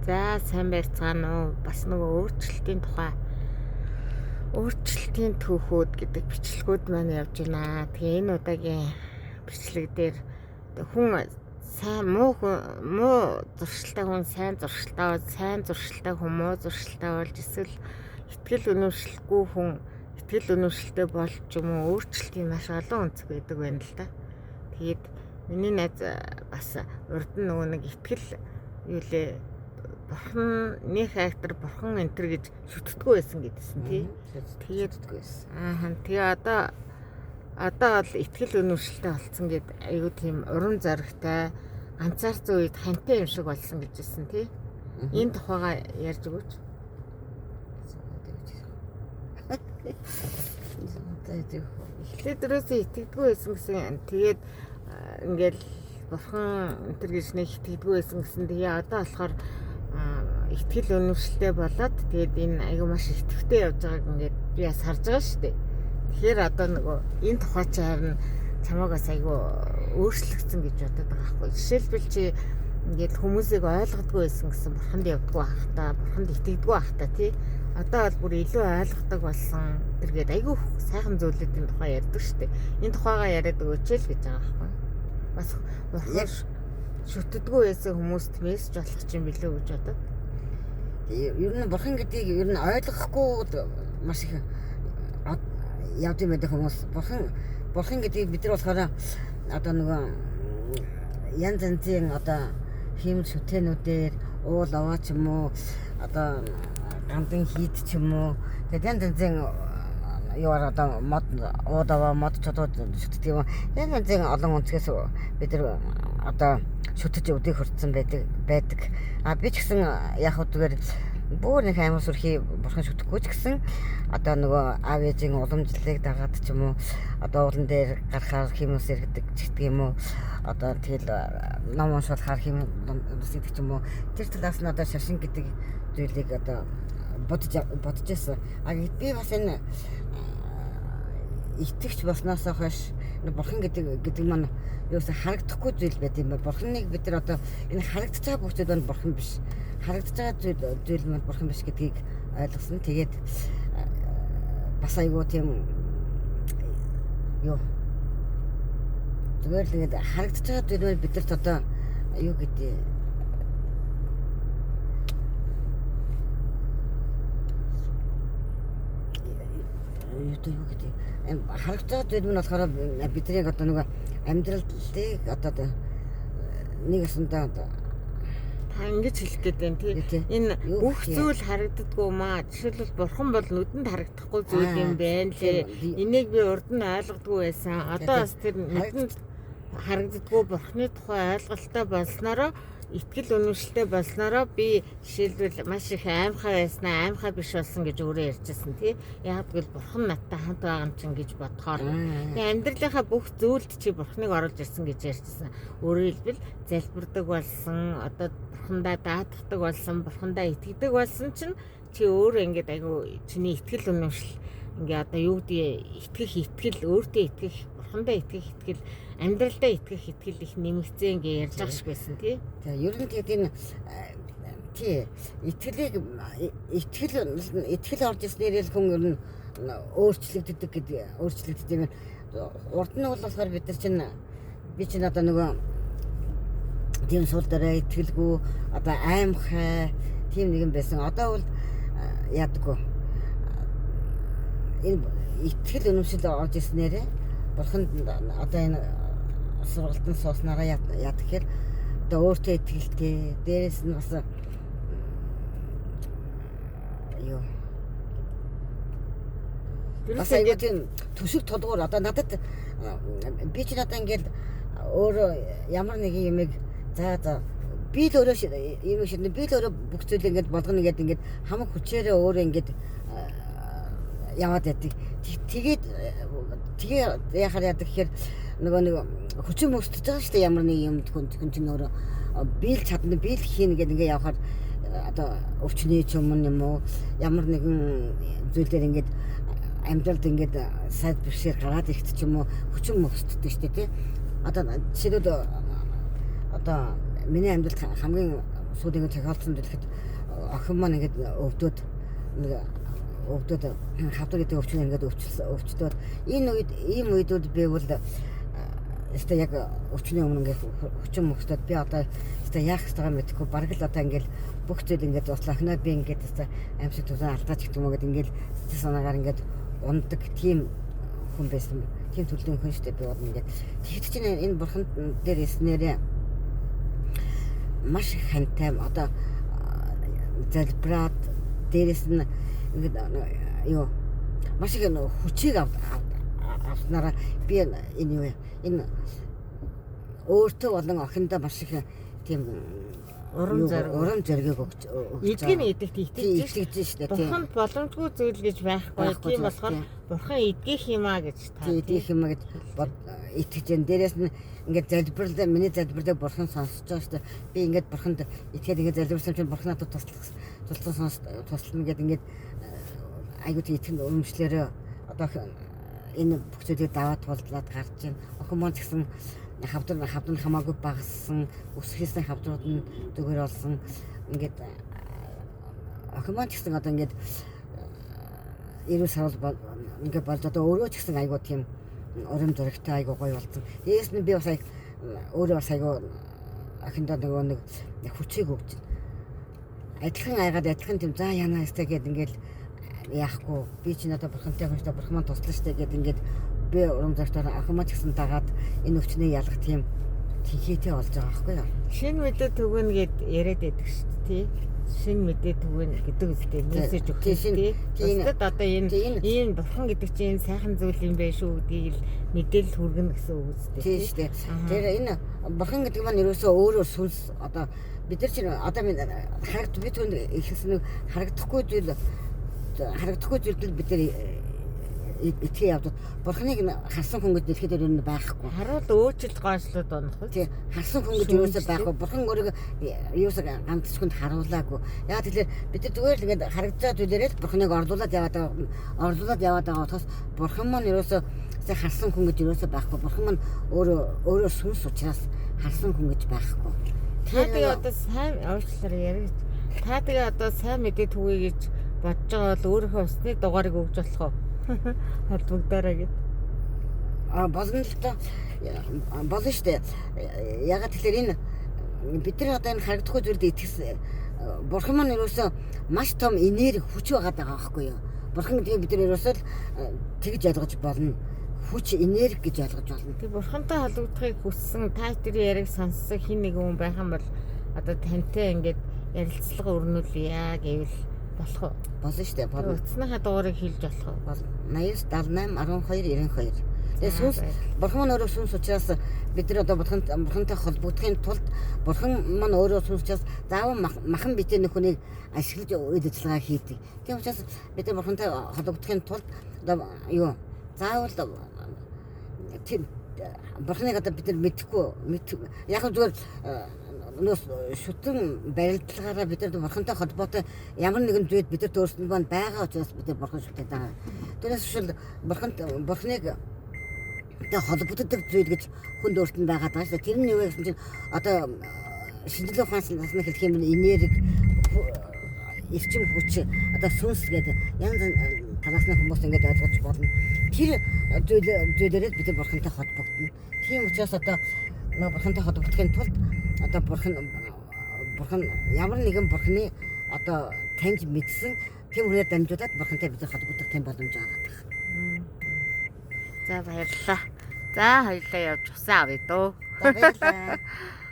За сайн байцгаана уу. Бас нөгөө өөрчлөлтийн түүхүүд гэдэг бичлэгүүд маань явж байна. Тэгээ энэ удаагийн бичлэг дээр хүн сайн муу зуршилтай хүн сайн зуршилтай хүн муу зуршилтай болж эсвэл итгэл үнэмшилгүй хүн итгэл үнэмшилтэй болж юм уу өөрчлөлтийн маш олон өнцөг байдаг байна л да. Тэгээд миний найз бас урд нь нөгөө нэг итгэл юу лээ бурхны хайхтар бурхан энтер гэж шүтдэггүй байсан гэдсэн тий. Тэгээд тэгээ одоо бол итгэл үнэмшилтэй болсон гэд аюу тийм урам зоригтой ганцаарцсан үед хантай юм шиг болсон гэжсэн тий. Энэ тухайга ярьж өгөөч. Эхлээд дөрөөсөө итгэдэггүй байсан гэсэн тэгээд ингээл бурхан энтер гэж нэг итгэдэггүй байсан гэсэн тэгээ одоо болохоор итгэл үнэмшилтэй болоод тэгээд энэ аюу маш итгэвтэй явж байгааг ингээд би бас харж байгаа шүү дээ. Тэгэхээр одоо нөгөө энэ тухай чи харин чамаагаас аюу өөрчлөгдсөн гэж бодоод байгаа байхгүй. Жишээлбэл чи ингээд хүмүүсийг ойлгодгүй байсан гэсэн бурханд явдаггүй байх та, бурханд итгэдэггүй байх та тий. Одоо бол бүр илүү ойлгодог болсон тэргээд аюу сайхан зүйлүүдийн тухай ярьдаг шүү дээ. Энэ тухайгаа яриад өгөөч л гэж байгаа байхгүй. Бас бурхан шүтдэггүй байсан хүмүүст мессеж болох юм билүү гэж бодоод. Ер нь бурхан гэдгийг ер нь ойлгохгүй маш их явд юм байдаг хүмүүс. Бурхан гэдгийг бид нар болохоор одоо нөгөө янз янзын одоо хийм шүтэнүүдээр уул аваа ч юм уу одоо гамдан хийд ч юм уу тэгээд янз янзын юугаар одоо мод уудава мод чодууд шүтдэг юм. Янз янзын олон өнцгөөс бид нар одоо шүтэж өдийг хүртсэн байдаг. Би ч гэсэн яг үгээр бүр нэг амар сүрхий бурхан шүтэхгүй ч гэсэн одоо нөгөө аав ээжийн уламжлалыг дагаад ч юм уу одоо уулан дээр гарахаар химус иргэдэг ч гэдэг юм уу одоо тэгэл ном уншуулахаар химус ирдэг ч юм уу тэр талаас нь одоо шашин гэдэг зүйлийг одоо бодож байсан. Би бас энэ итгэвч болсноос хойш бурхан гэдэг маань юусе харагдахгүй зүйл байт юм байна. Бурханыг бид нар одоо энэ харагдаж байгаа бүх зүйл нь бурхан биш. Харагдаж байгаа зүйл маань бурхан биш гэдгийг ойлгосон. Тэгээд бас айгуу тийм юу зүгээр л ингэ харагдаж байгаа зүйл бид нарт одоо юу гэдэг юу гэдэг харагдаж байгаа зүйл нь болохоор бидний одоо нөгөө амьдралыг одоо нэг өсөндөө та ингэж хэлэх гээд байна тий. Энэ бүх зүйл харагддаггүй маа. Жишээлбэл бурхан бол нүдэнд харагдахгүй зүйл юм байна лээ. Энийг би урд нь ойлгодгүй байсан. Одоо бас тэр нүдэнд харагддаггүй бурханы тухай ойлголттой болсноороо итгэл үнэмшилтэй болсноороо би жишээлбэл маш их аимхай биш болсон гэж өөрөө ярьжсэн тий. Яг гэвэл бурхан надтай хамт байгаа юм чинь гэж бодохоор амьдралынхаа бүх зүйлд чи бурханыг оруулж ирсэн гэж ярьжсэн. Өөрөөр хэлбэл залбирдаг болсон, одоо бурхандаа даатгадаг болсон, бурхандаа итгэдэг болсон чинь чи өөрөө ингээд айгу чиний итгэл үнэмшил ингээ одоо юу гэдэг итгэл өөртөө итгэх, бурхандаа итгэх итгэл амьдралдаа итгэх итгэл их нэмэгцээ ингээ ярьж байгаа шиг байсан тий. За ер нь тэгээд энэ тий итгэл орж ирснээр хүн ер нь өөрчлөгддөг юм. Урд нь болохоор бид нар чинь одоо нөгөө тийм сул дараа итгэлгүй одоо аимхай тийм нэгэн байсан. Одоо бол яадаггүй. Энэ итгэл үнэмшил орж ирснээр бурханд одоо энэ сургалтын сууснараа яад гэхээр одоо өөртөө итгэлтэй дээрээс нь бас юу бас айгуу тийм төсөв тулгуур одоо надад би ч надад ингээд өөрөө ямар нэгэн юмыг за би л өөрөө юм шиг би л өөрөө бүх зүйл ингээд болгоно ингээд хамаг хүчээрээ өөрөө ингээд яваад байдаг. Тэгээд яхаар яадаг гэхээр нөгөө хүчин мөсдөж байгаа шүү дээ ямар нэг юм хүн чинь өөрөө би л чадна би л хийнэ гэдэг ингээ явахаар одоо өвчнөө ч юм уу ямар нэгэн зүйлээр ингээд амьдралд ингээд сайд бишээр гараад ирэх ч юм уу хүчин мөсдөж шүү дээ тий. Одоо жишээлбэл одоо миний амьдралд хамгийн сүүдийг цохиолцсон дэлгэхэд охин маань ингээд өвдөд хавдар гэдэг өвчин ингээд өвчтөөд энэ үед ийм үедүүд би бол өстө яг өвчний өмнө ингээд хүчин мөхсөд би одоо өстө яах ёстойгоо мэдэхгүй бараг л одоо ингээд бүх зүйл ингээд ууслахнаа би ингээд өстө амьсгал тусаа алдаач гэх юм уу гэдэг ингээд сэтгэл санаагаар ингээд ундаг тийм хүн байсан. Тийм төлөвлөсөн хүн шүү дээ би бол ингээд тэгт чинь энэ бурхан дээр ирснээрээ маш их хантай одоо залбираад дээрэс нь ингээд юу маш их хүчийг авснараа би энэ өөртөө болон охиндоо маш их тийм урам зориг өгч эдгээр идэгт итгэж шүү дээ. Бурхан боломжгүй зүйл гэж байхгүй. Тийм болохоор бурхан эдгэх юмаа гэж та. Эдгэх юмаа гэж итгэж जैन. Дээрээс нь ингээд залбирлаа миний залбирлаа бурхан сонсож байгаа шүү дээ. Би ингээд бурханд итгэхэд ингээд залбирсан чинь бурхан надад туслана гэдэг ингээд айгуу тийм итгэн өмчлөрөө одоо энэ бүх зүйлийг даваад тулдлаад гарч ийн. Охин маань гэсэн хавдар хамаагүй багассан өсөхөөс хавдрууд нь зүгээр болсон ингээд охин маань гэсэн одоо ингээд 90 сар ингээд болж одоо өөрөө ч гэсэн айгуу тийм урам зоригтой айгуу гоё болсон. Дээс нь би бас өөрөө бас айгуу охиндоо нэг хүчийг өгч адилхан айгаад адилхан тийм за яана өстэй гэд ингээд яахгүй би ч надад бурхантай хүн шүү дээ бурхан маань туслаа шүү дээ гэд ингээд би урам зоригтой охин маань ч гэсэн дагаад энэ өвчний ялах тийм тэнхээтэй болж байгаа байхгүй юу? Шинэ мэдээ төгөн гэд яриад байдаг шүү дээ тий. Шинэ мэдээ төгөн гэдэг үстэй мессеж өгөх тий. Тэгээд одоо энэ бурхан гэдэг чинь сайхан зүйл юм байх шүү гэдгийг л мэдээлэл хүргэнэ гэсэн үг үстэй тий шүү дээ. Тэр энэ бурхан гэдэг маань ерөөсөө өөрөө сүнс одоо бид нар чинь одоо би түнд ихсэн харагдахгүй зүйл бид нар итгэе явдал бурхныг харсан хүн гэж дэлхийд дээр юу байхгүй. Харуул өөрчлөлт гоочлоод унах уу? Тий. Харсан хүн гэж юусаа байхгүй. Бурхан өөрийгөө юусаа ганц хүнд харуулаагүй. Яа тэгэхээр бид нар зүгээр л ингээд харагдаад зүйлээрээ л бурхныг орлуулад яваад байгаа учраас бурхан маань юусаа харсан хүн гэж юусаа байхгүй. Бурхан маань өөрөө сүнс учраас харсан хүн гэж байхгүй. Та тэгээ одоо сайн уучлаарай яриг. Та тэгээ одоо сайн мэдээ түгэй гэж бодож байгаа бол өөрийнхөө усны дугаарыг өгж болох уу? Холбогдорой гэд. Болно л та болно штэ. Ягаад тэгэхээр энэ бид нар одоо энэ харагдахгүй зүйлд итгэсэн бурхан маань юусаа маш том энерги хүч байгаа байхгүй юу? Бурхан гэдэг бид нар юусаа тэгж ялгаж болно. Хүч энерги гэж ялгаж болно. Тэг бурхантай холбогдохыг хүссэн та тэрийн яриг сонссон хин нэг хүн байх юм бол одоо тантай ингээд ярилцлага өрнүүлье гэвэл болох уу? Болно шүү дээ. Болно. Утасныхаа дугаарыг хэлж болох уу? 89 78 12 92. Тэгээ сүнс бурхан маань өөрөө сүнс учраас бид нар одоо бурхантай холбогдохын тулд бурхан маань өөрөө сүнс учраас заавал махан битэй нөхөнийг ашиглаж үйл ажиллагаа хийдэг. Тийм учраас бид нар бурхантай холбогдохын тулд одоо юу заавал тийм бурханыг одоо бид нар мэдхгүй яг зүгээр шүтэн барилдлагаараа бид нар бурхантай холбоотой ямар нэгэн зүйл бид нар өөрсдөнд маань байгаа учраас бид нар бурхан шүтээд байгаа. Тэрээс шил бурханыг холбогддог зүйл гэж хүнд өөртөнд байгаад байгаа шүү дээ. Тэр нь юу вэ гэсэн чинь одоо шинжлэх ухааны хэлэх юм энерги эрчим хүч одоо сүнс гэдэг янз талаас нь хүмүүс ингэж ойлгож болно. Тэр зүйлээрээ бид бурхантай холбогдно. Тийм учраас одоо бурхантай холбогдохын тулд одоо бурхан ямар нэгэн бурханы одоо таньж мэдсэн тийм хүнээр дамжуулаад бурхантай бид холбогдох тийм боломж байгаа. За баярлалаа. За хоёулаа явж усан авъя дөө. За баярлалаа.